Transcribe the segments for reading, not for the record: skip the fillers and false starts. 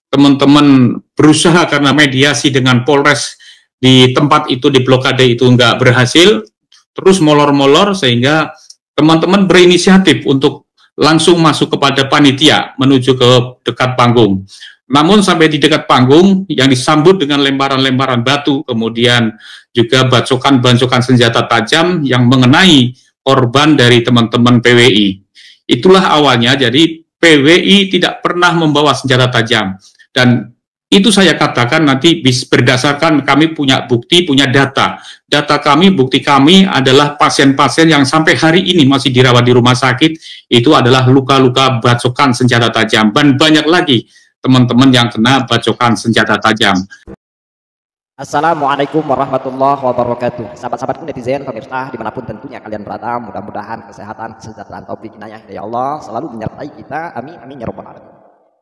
teman-teman berusaha karena mediasi dengan Polres di tempat itu, di blokade itu nggak berhasil, terus molor-molor sehingga teman-teman berinisiatif untuk langsung masuk kepada panitia menuju ke dekat panggung. Namun sampai di dekat panggung yang disambut dengan lemparan-lemparan batu, kemudian juga bacokan-bacokan senjata tajam yang mengenai korban dari teman-teman PWI. Itulah awalnya, jadi PWI tidak pernah membawa senjata tajam. Dan itu saya katakan nanti berdasarkan kami punya bukti, punya data. Data kami, bukti kami adalah pasien-pasien yang sampai hari ini masih dirawat di rumah sakit, itu adalah luka-luka bacokan senjata tajam. Dan banyak lagi teman-teman yang kena bacokan senjata tajam. Assalamualaikum warahmatullahi wabarakatuh. Sahabat-sahabatku netizen, pemirsa dimanapun tentunya kalian berada, mudah-mudahan kesehatan, kesejahteraan, taufik, inayah dari Allah selalu menyertai kita. Amin, amin ya rabbal alamin.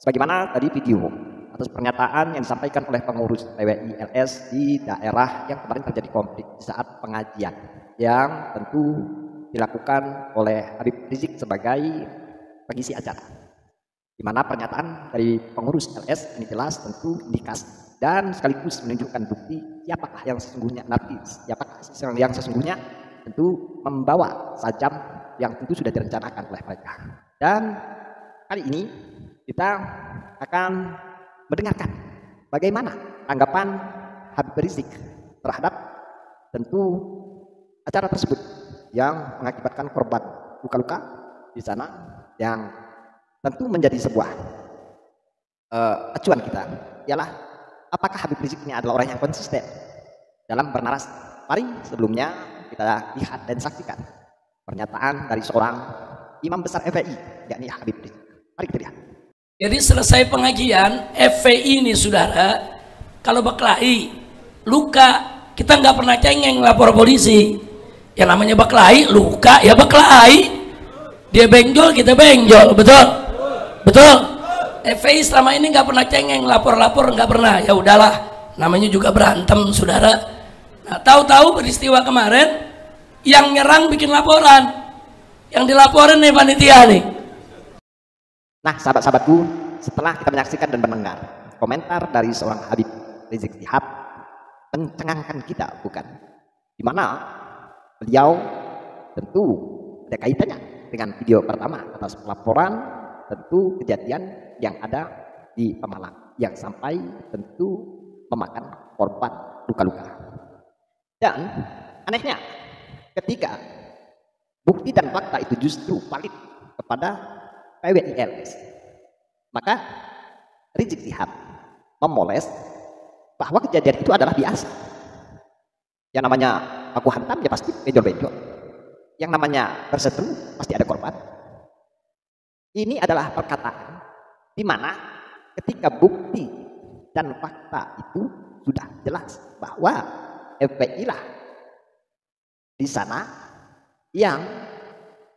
Sebagaimana tadi video atas pernyataan yang disampaikan oleh pengurus PWI LS di daerah yang kemarin terjadi konflik saat pengajian yang tentu dilakukan oleh Habib Rizik sebagai pengisi acara, di mana pernyataan dari pengurus LS ini jelas tentu indikasi dan sekaligus menunjukkan bukti siapakah yang sesungguhnya siapakah yang sesungguhnya tentu membawa sajam yang tentu sudah direncanakan oleh mereka. Dan kali ini kita akan mendengarkan bagaimana tanggapan Habib Rizik terhadap tentu acara tersebut yang mengakibatkan korban luka-luka di sana, yang tentu menjadi sebuah acuan kita ialah apakah Habib Rizik ini adalah orang yang konsisten dalam bernarasi. Mari sebelumnya kita lihat dan saksikan pernyataan dari seorang imam besar FPI yakni Habib Rizik. Mari kita lihat. Jadi selesai pengajian FPI ini saudara, kalau berkelahi luka kita nggak pernah cengeng lapor polisi. Yang namanya berkelahi luka ya berkelahi, dia benjol kita benjol, betul betul. FPI selama ini nggak pernah cengeng lapor nggak pernah, ya udahlah namanya juga berantem saudara. Nah, tahu-tahu peristiwa kemarin yang nyerang bikin laporan, yang dilaporin nih panitia nih. Nah, sahabat-sahabatku, setelah kita menyaksikan dan mendengar komentar dari seorang Habib Rizik Syihab, mencengangkan kita, bukan? Di mana beliau tentu ada kaitannya dengan video pertama atas laporan tentu kejadian yang ada di Pemalang yang sampai tentu memakan korban luka-luka. Dan anehnya, ketika bukti dan fakta itu justru valid kepada PWI LS, maka Rizik Syihab memoles bahwa kejadian itu adalah biasa. Yang namanya aku hantam ya pasti benjol-benjol, yang namanya berseteru pasti ada korban. Ini adalah perkataan di mana ketika bukti dan fakta itu sudah jelas bahwa FPI lah di sana yang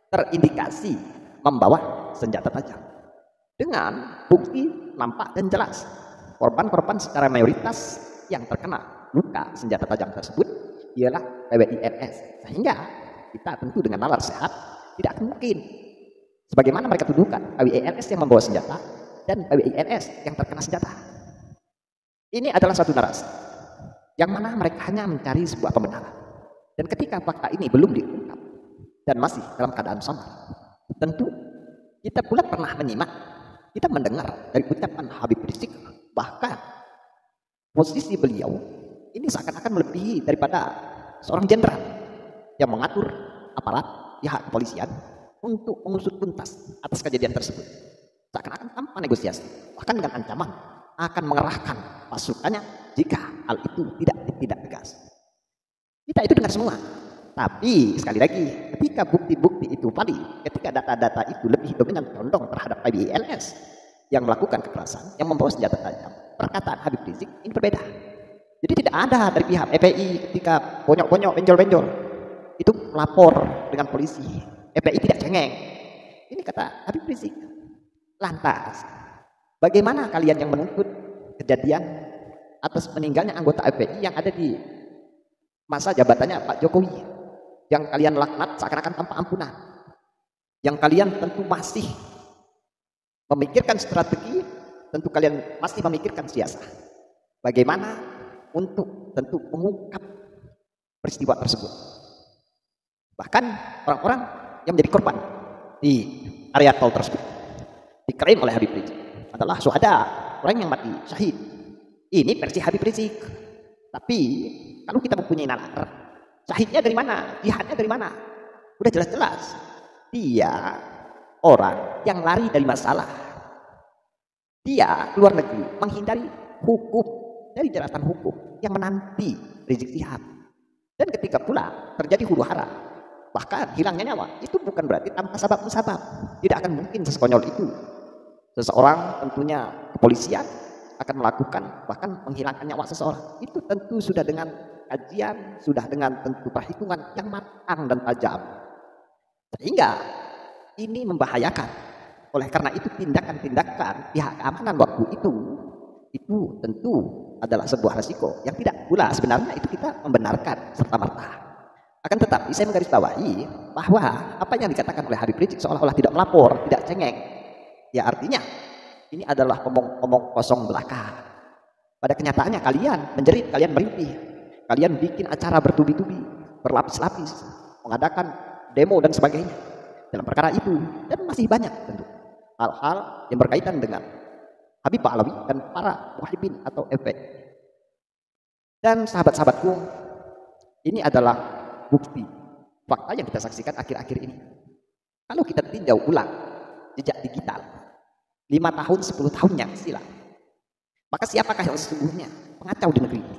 terindikasi membawa senjata tajam, dengan bukti nampak dan jelas korban-korban secara mayoritas yang terkena luka senjata tajam tersebut ialah PWI LS, sehingga kita tentu dengan nalar sehat tidak mungkin sebagaimana mereka tuduhkan PWI LS yang membawa senjata dan PWI LS yang terkena senjata. Ini adalah satu narasi yang mana mereka hanya mencari sebuah pembenaran, dan ketika fakta ini belum diungkap dan masih dalam keadaan samar, tentu kita pula pernah menyimak, kita mendengar dari ucapan Habib Rizik bahkan posisi beliau ini seakan-akan melebihi daripada seorang jenderal yang mengatur aparat pihak kepolisian untuk mengusut tuntas atas kejadian tersebut, seakan-akan tanpa negosiasi, bahkan dengan ancaman akan mengerahkan pasukannya jika hal itu tidak tegas. Kita itu dengar semua. Tapi sekali lagi, ketika bukti-bukti itu valid, ketika data-data itu lebih dominan condong terhadap PWI LS yang melakukan kekerasan, yang membawa senjata tajam, perkataan Habib Rizik ini berbeda. Jadi tidak ada dari pihak FPI ketika bonyok-bonyok, benjol-benjol itu lapor dengan polisi, FPI tidak cengeng. Ini kata Habib Rizik. Lantas, bagaimana kalian yang menuntut kejadian atas meninggalnya anggota FPI yang ada di masa jabatannya Pak Jokowi, yang kalian laknat seakan-akan tanpa ampunan, yang kalian tentu masih memikirkan strategi tentu kalian masih memikirkan siasat bagaimana untuk tentu mengungkap peristiwa tersebut. Bahkan orang-orang yang menjadi korban di area tol tersebut diklaim oleh Habib Rizik adalah syuhada, orang yang mati syahid. Ini versi Habib Rizik. Tapi kalau kita mempunyai nalar, syahidnya dari mana, jihadnya dari mana, udah jelas-jelas dia orang yang lari dari masalah. Dia keluar negeri menghindari hukum, dari jeratan hukum yang menanti Rizik Syihab. Dan ketika pula terjadi huru hara, bahkan hilangnya nyawa, itu bukan berarti tanpa sebab musabab. Tidak akan mungkin sekonyol itu. Seseorang tentunya kepolisian akan melakukan bahkan menghilangkan nyawa seseorang. Itu tentu sudah dengan kajian, sudah dengan tentu perhitungan yang matang dan tajam. Sehingga ini membahayakan. Oleh karena itu tindakan-tindakan pihak keamanan waktu itu tentu adalah sebuah resiko yang tidak pula sebenarnya itu kita membenarkan serta-merta. Akan tetapi saya menggarisbawahi bahwa apa yang dikatakan oleh Habib Rizik seolah-olah tidak melapor, tidak cengeng. Ya artinya ini adalah omong-omong kosong belaka. Pada kenyataannya kalian menjerit, kalian merimpih, kalian bikin acara bertubi-tubi, berlapis-lapis, mengadakan demo dan sebagainya dalam perkara itu, dan masih banyak tentu hal-hal yang berkaitan dengan Habib Pahlawi dan para muhibin atau FPI. Dan sahabat-sahabatku, ini adalah bukti fakta yang kita saksikan akhir-akhir ini. Kalau kita tinjau ulang jejak digital 5 tahun, 10 tahun yang silam, maka siapakah yang sesungguhnya pengacau di negeri ini?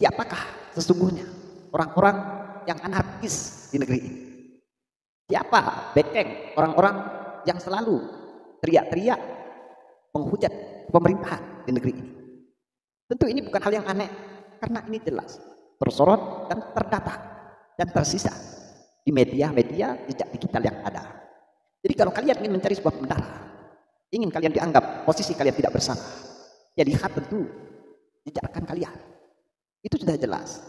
Siapakah sesungguhnya orang-orang yang anarkis di negeri ini? Siapa bekeng orang-orang yang selalu teriak-teriak menghujat pemerintahan di negeri ini? Tentu ini bukan hal yang aneh, karena ini jelas tersorot dan terdata dan tersisa di media-media jejak digital yang ada. Jadi kalau kalian ingin mencari sebuah pembenaran, ingin kalian dianggap posisi kalian tidak bersalah, ya lihat tentu jejakan kalian. Itu sudah jelas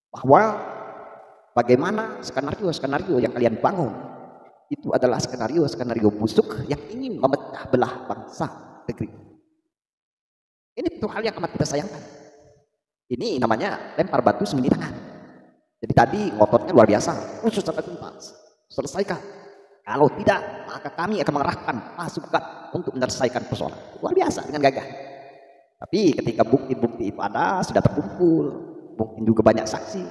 bahwa bagaimana skenario-skenario yang kalian bangun itu adalah skenario-skenario busuk yang ingin memecah belah bangsa negeri. Ini tentu hal yang amat kita sayangkan. Ini namanya lempar batu sembunyi tangan. Jadi tadi ngototnya luar biasa, khusus sampai tuntas, selesaikan. Kalau tidak, maka kami akan mengerahkan pasukan untuk menyelesaikan persoalan. Luar biasa dengan gagah. Tapi ketika bukti-bukti itu ada, sudah terkumpul, mungkin juga banyak saksi,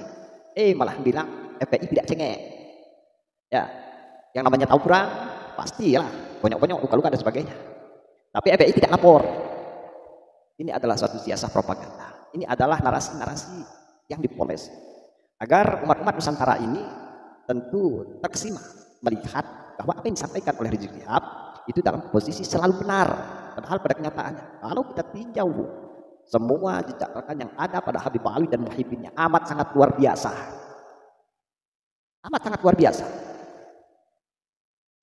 malah bilang FPI tidak cengeng. Ya, yang namanya tawuran pastilah bonyok-bonyok, luka-luka dan sebagainya. Tapi FPI tidak lapor. Ini adalah suatu siasat propaganda. Ini adalah narasi-narasi yang dipoles agar umat-umat Nusantara ini tentu terkesima melihat bahwa apa yang disampaikan oleh Rizik Syihab itu dalam posisi selalu benar. Padahal pada kenyataannya kalau kita tinjau semua jejak rekam yang ada pada Habib Pahlawi dan muhibinnya amat sangat luar biasa. Amat sangat luar biasa.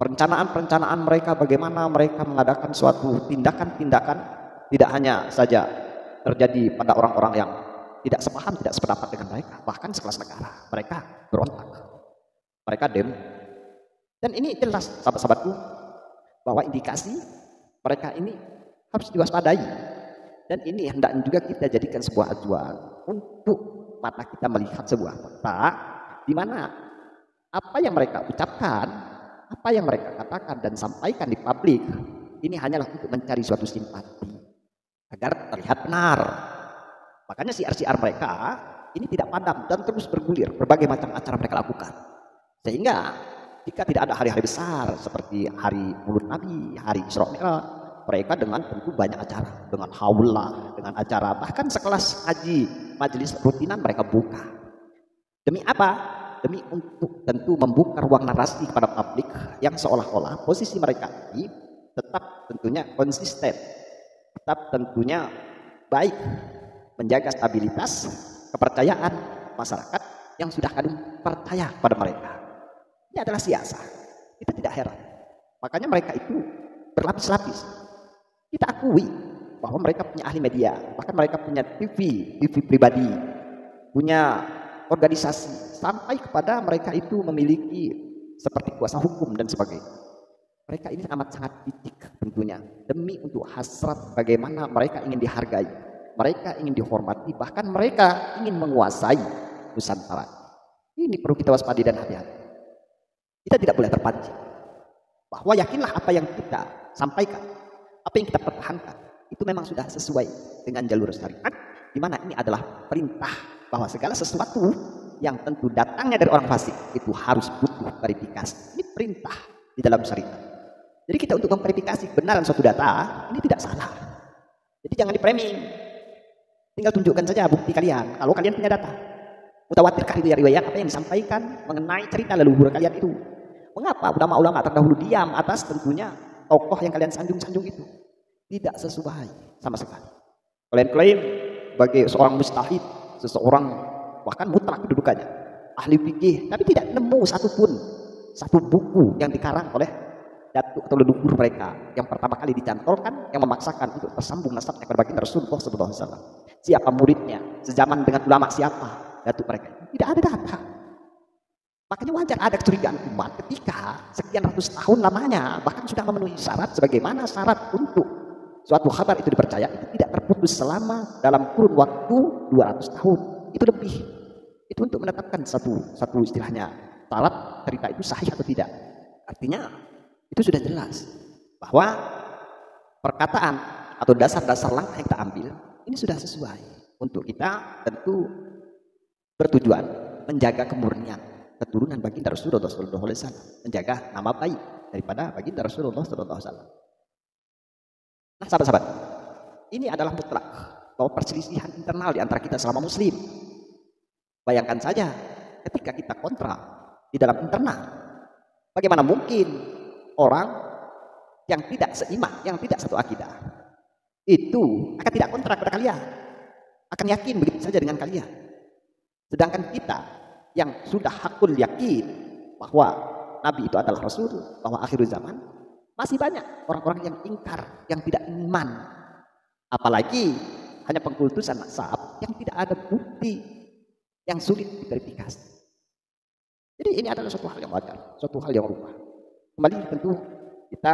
Perencanaan-perencanaan mereka, bagaimana mereka mengadakan suatu tindakan-tindakan, tidak hanya saja terjadi pada orang-orang yang tidak sepaham, tidak sependapat dengan mereka, bahkan sekelas negara. Mereka berontak, mereka demo. Dan ini jelas sahabat-sahabatku bahwa indikasi mereka ini harus diwaspadai. Dan ini hendaknya juga kita jadikan sebuah acuan untuk mata kita melihat sebuah fakta di mana apa yang mereka ucapkan, apa yang mereka katakan dan sampaikan di publik ini hanyalah untuk mencari suatu simpati agar terlihat benar. Makanya siar-siar mereka ini tidak padam dan terus bergulir, berbagai macam acara mereka lakukan. Sehingga jika tidak ada hari-hari besar seperti hari Maulid Nabi, hari Isra Mi'raj, mereka dengan tentu banyak acara, dengan haulah, dengan acara bahkan sekelas haji, majelis rutinan mereka buka. Demi apa? Demi untuk tentu membuka ruang narasi kepada publik yang seolah-olah posisi mereka ini tetap tentunya konsisten, tetap tentunya baik, menjaga stabilitas kepercayaan masyarakat yang sudah kadung percaya pada mereka. Ini adalah siasat. Kita tidak heran. Makanya mereka itu berlapis-lapis. Kita akui bahwa mereka punya ahli media, bahkan mereka punya TV pribadi, punya organisasi, sampai kepada mereka itu memiliki seperti kuasa hukum dan sebagainya. Mereka ini amat sangat picik tentunya, demi untuk hasrat bagaimana mereka ingin dihargai, mereka ingin dihormati, bahkan mereka ingin menguasai Nusantara. Ini perlu kita waspadai dan hati-hati. Kita tidak boleh terpancing, bahwa yakinlah apa yang kita sampaikan, apa yang kita pertahankan, itu memang sudah sesuai dengan jalur syariat, di mana ini adalah perintah bahwa segala sesuatu yang tentu datangnya dari orang fasik itu harus butuh verifikasi. Ini perintah di dalam syariat. Jadi kita untuk memverifikasi kebenaran suatu data ini tidak salah. Jadi jangan di-framing. Tinggal tunjukkan saja bukti kalian. Kalau kalian punya data, mutawatirkah itu ya riwayat apa yang disampaikan mengenai cerita leluhur kalian itu? Mengapa ulama-ulama terdahulu diam atas tentunya tokoh yang kalian sanjung-sanjung itu? Tidak sesuai sama sekali. Kalian klaim sebagai seorang mustahid, seseorang bahkan mutlak kedudukannya, ahli fikih, tapi tidak nemu satupun satu buku yang dikarang oleh datuk atau leluhur mereka yang pertama kali dicantolkan, yang memaksakan untuk tersambung nasabnya kepada baginda Rasulullah SAW. Siapa muridnya, sezaman dengan ulama siapa datuk mereka, tidak ada data. Makanya wajar ada kecurigaan umat ketika sekian ratus tahun lamanya bahkan sudah memenuhi syarat, sebagaimana syarat untuk suatu kabar itu dipercaya itu tidak terputus selama dalam kurun waktu 200 tahun. Itu lebih. Itu untuk menetapkan satu istilahnya syarat cerita itu sahih atau tidak. Artinya itu sudah jelas bahwa perkataan atau dasar-dasar langkah yang kita ambil ini sudah sesuai untuk kita tentu bertujuan menjaga kemurnian keturunan baginda Rasulullah SAW, menjaga nama baik daripada baginda Rasulullah SAW. Nah, sahabat-sahabat, ini adalah mutlak bahwa perselisihan internal di antara kita selama Muslim. Bayangkan saja ketika kita kontra di dalam internal, bagaimana mungkin orang yang tidak seiman, yang tidak satu akidah, itu akan tidak kontra kepada kalian, akan yakin begitu saja dengan kalian. Sedangkan kita yang sudah hakul yakin bahwa Nabi itu adalah Rasul, bahwa akhir zaman, masih banyak orang-orang yang ingkar, yang tidak iman. Apalagi hanya pengkultusan nasab yang tidak ada bukti, yang sulit diverifikasi. Jadi ini adalah suatu hal yang wajar, suatu hal yang rumah. Kembali tentu kita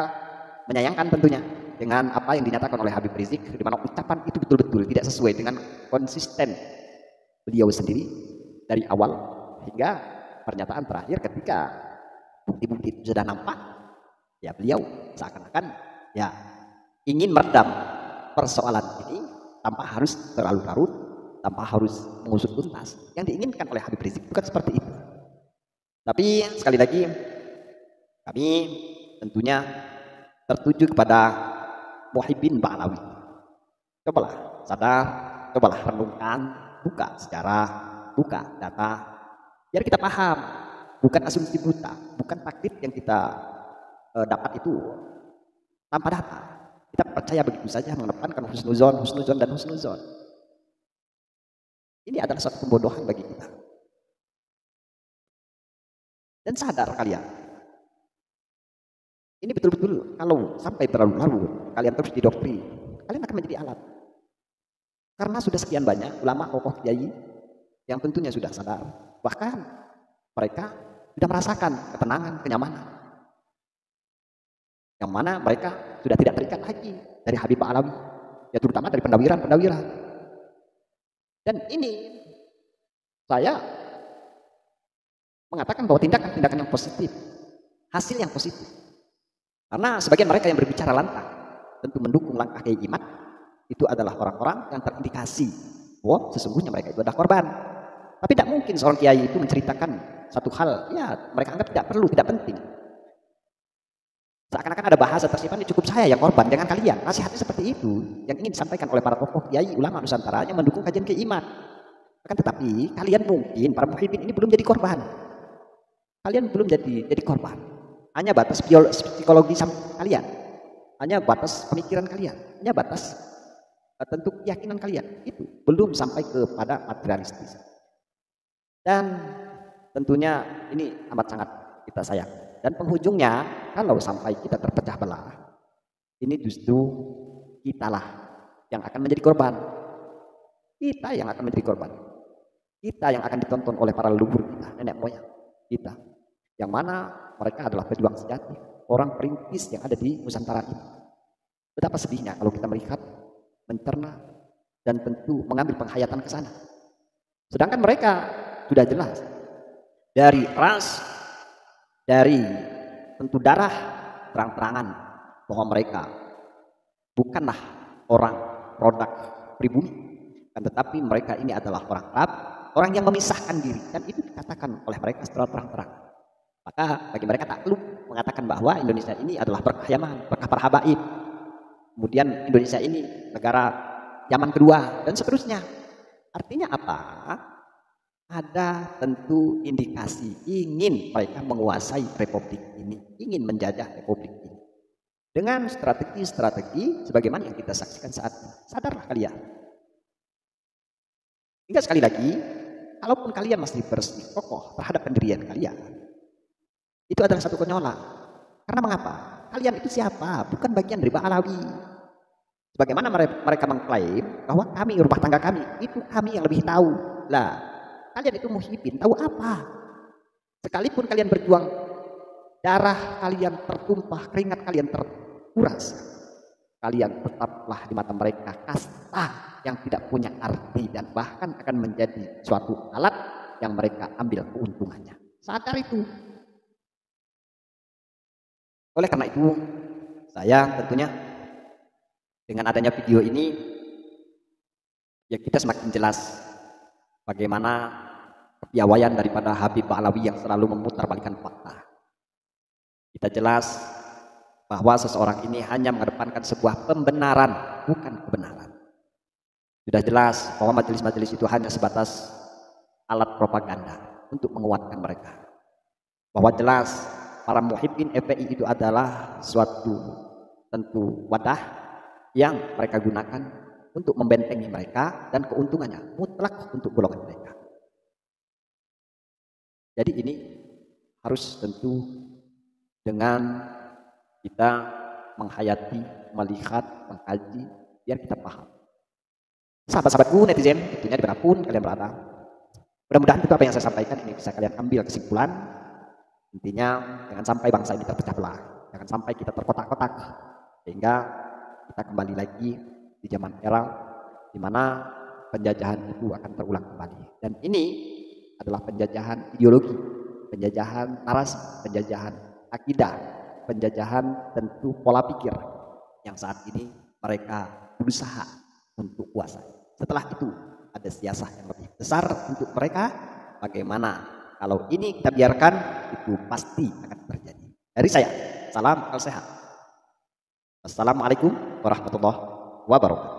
menyayangkan tentunya dengan apa yang dinyatakan oleh Habib Rizik, di mana ucapan itu betul-betul tidak sesuai dengan konsisten beliau sendiri dari awal hingga pernyataan terakhir ketika bukti-bukti itu sudah nampak, ya beliau seakan-akan ya ingin meredam persoalan ini tanpa harus terlalu larut, tanpa harus mengusut tuntas. Yang diinginkan oleh Habib Rizik bukan seperti itu. Tapi sekali lagi kami tentunya tertuju kepada Muhyiddin Ba'alawi. Cobalah sadar, cobalah renungkan, buka sejarah, buka data, biar kita paham, bukan asumsi buta, bukan takdir yang kita dapat itu tanpa data. Kita percaya begitu saja mengedepankan husnuzon dan husnuzon. Ini adalah suatu pembodohan bagi kita. Dan sadar kalian, ini betul-betul kalau sampai berlarut-larut, kalian terus didoktrin, kalian akan menjadi alat. Karena sudah sekian banyak ulama, tokoh, kiai yang tentunya sudah sadar. Bahkan mereka sudah merasakan ketenangan, kenyamanan. Yang mana mereka sudah tidak terikat lagi dari Habib Ba'alawi, ya terutama dari pendawiran-pendawiran. Dan ini saya mengatakan bahwa tindakan-tindakan yang positif, hasil yang positif. Karena sebagian mereka yang berbicara lantang tentu mendukung langkah Kiai Imad itu adalah orang-orang yang terindikasi bahwa sesungguhnya mereka itu adalah korban. Tapi tidak mungkin seorang kiai itu menceritakan satu hal ya mereka anggap tidak perlu, tidak penting. Seakan-akan ada bahasa tersifat ini cukup saya yang korban, jangan kalian. Nasihatnya seperti itu yang ingin disampaikan oleh para tokoh kiai ulama Nusantara yang mendukung kajian Kiai Imad. Akan tetapi kalian mungkin para muhibbin ini belum jadi korban. Kalian belum jadi korban. Hanya batas psikologi kalian, hanya batas pemikiran kalian, hanya batas tentu keyakinan kalian itu belum sampai kepada materialistis. Dan tentunya ini amat sangat kita sayang. Dan penghujungnya kalau sampai kita terpecah belah, ini justru kitalah yang akan menjadi korban. Kita yang akan menjadi korban. Kita yang akan ditonton oleh para leluhur kita, nenek moyang kita. Yang mana mereka adalah pejuang sejati, orang perintis yang ada di Nusantara ini. Betapa sedihnya kalau kita melihat, mencerna, dan tentu mengambil penghayatan ke sana. Sedangkan mereka sudah jelas dari ras, dari tentu darah, terang-terangan bahwa mereka bukanlah orang produk pribumi, tetapi mereka ini adalah orang Arab, orang yang memisahkan diri, dan itu dikatakan oleh mereka secara terang-terang. Maka bagi mereka tak perlu mengatakan bahwa Indonesia ini adalah berkah Yaman, berkah para habaib. Kemudian Indonesia ini negara zaman kedua dan seterusnya. Artinya apa? Ada tentu indikasi ingin mereka menguasai republik ini, ingin menjajah republik ini. Dengan strategi-strategi sebagaimana yang kita saksikan saat ini. Sadarlah kalian. Hingga sekali lagi, kalaupun kalian masih bersikokoh terhadap pendirian kalian, itu adalah satu konyolan. Karena mengapa? Kalian itu siapa? Bukan bagian dari Ba'alawi. Sebagaimana mereka mengklaim bahwa kami, rumah tangga kami, itu kami yang lebih tahu. Lah, kalian itu muhibin, tahu apa? Sekalipun kalian berjuang, darah kalian tertumpah, keringat kalian terkuras, kalian tetaplah di mata mereka kasta yang tidak punya arti dan bahkan akan menjadi suatu alat yang mereka ambil keuntungannya. Sadar itu. Oleh karena itu, saya tentunya dengan adanya video ini, ya kita semakin jelas bagaimana kepiawaian daripada Habib Ba'alawi yang selalu memutarbalikkan fakta. Kita jelas bahwa seseorang ini hanya mengedepankan sebuah pembenaran, bukan kebenaran. Sudah jelas bahwa majelis-majelis itu hanya sebatas alat propaganda untuk menguatkan mereka. Bahwa jelas para muhibbin FPI itu adalah suatu tentu wadah yang mereka gunakan untuk membentengi mereka dan keuntungannya mutlak untuk golongan mereka. Jadi ini harus tentu dengan kita menghayati, melihat, mengkaji, biar kita paham. Sahabat-sahabatku netizen, tentunya dimanapun kalian berada, mudah-mudahan itu apa yang saya sampaikan ini bisa kalian ambil kesimpulan. Intinya jangan sampai bangsa ini terpecah belah, jangan sampai kita terkotak-kotak, sehingga kita kembali lagi di zaman era di mana penjajahan itu akan terulang kembali. Dan ini adalah penjajahan ideologi, penjajahan narasi, penjajahan akidah, penjajahan tentu pola pikir yang saat ini mereka berusaha untuk kuasai. Setelah itu ada siasah yang lebih besar untuk mereka. Bagaimana kalau ini kita biarkan, itu pasti akan terjadi. Dari saya, salam al-sehat. Assalamualaikum warahmatullahi wabarakatuh.